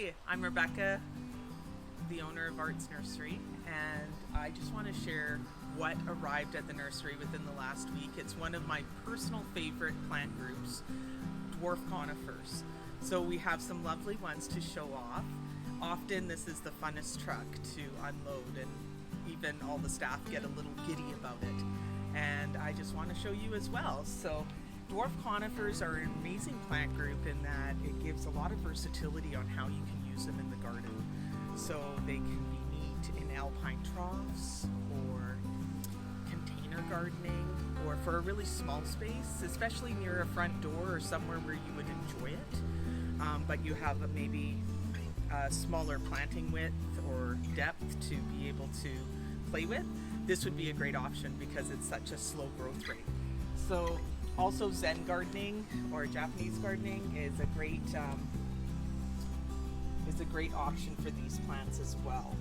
Hi, I'm Rebecca, the owner of Arts Nursery, and I just want to share what arrived at the nursery within the last week. It's one of my personal favorite plant groups, dwarf conifers. So we have some lovely ones to show off. Often this is the funnest truck to unload, and even all the staff get a little giddy about it. And I just want to show you as well. So dwarf conifers are an amazing plant group in that it gives a lot of versatility on how you can use them in the garden. So they can be neat in alpine troughs or container gardening, or for a really small space, especially near a front door or somewhere where you would enjoy it. But you have maybe a smaller planting width or depth to be able to play with. This would be a great option because it's such a slow growth rate. So also Zen gardening or Japanese gardening is a great option for these plants as well.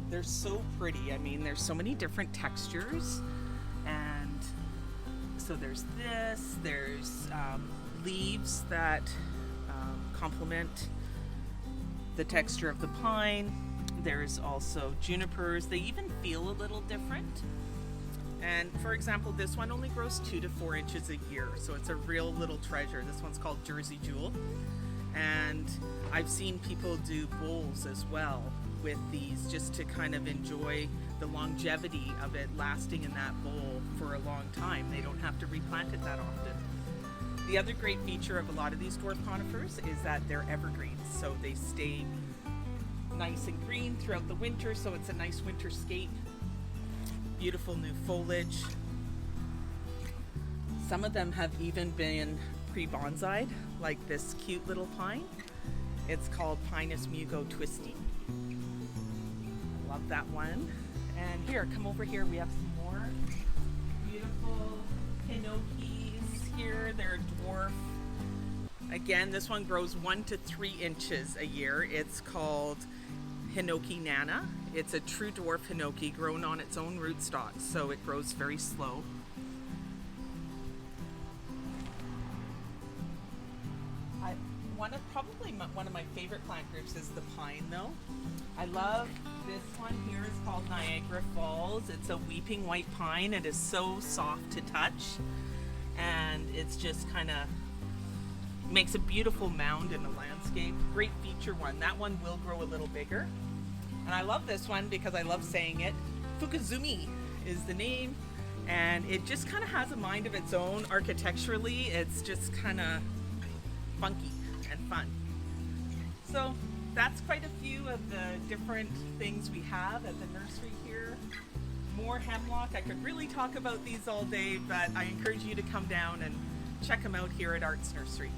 They're so pretty. I mean, there's so many different textures, and so there's this, there's leaves that complement the texture of the pine. There's also junipers. They even feel a little different. And for example, this one only grows 2 to 4 inches a year, so it's a real little treasure. This one's called Jersey Jewel, and I've seen people do bowls as well with these just to kind of enjoy the longevity of it lasting in that bowl for a long time. They don't have to replant it that often. The other great feature of a lot of these dwarf conifers is that they're evergreens, so they stay nice and green throughout the winter, so it's a nice winter scape. Beautiful new foliage. Some of them have even been pre-bonsai'd, like this cute little pine. It's called Pinus Mugo Twisty. I love that one. And here, come over here, we have some more beautiful Pinocchios here. They're dwarf. Again, this one grows 1 to 3 inches a year. It's called Hinoki Nana. It's a true dwarf hinoki grown on its own rootstock, so it grows very slow. Probably one of my favorite plant groups is the pine, though. I love this one here. It's called Niagara Falls. It's a weeping white pine. It is so soft to touch, and it's just kind of makes a beautiful mound in the landscape. Great feature one. That one will grow a little bigger. And I love this one because I love saying it. Fukuzumi is the name, and it just kind of has a mind of its own architecturally. It's just kind of funky and fun. So that's quite a few of the different things we have at the nursery here. More hemlock. I could really talk about these all day, but I encourage you to come down and check them out here at Arts Nursery.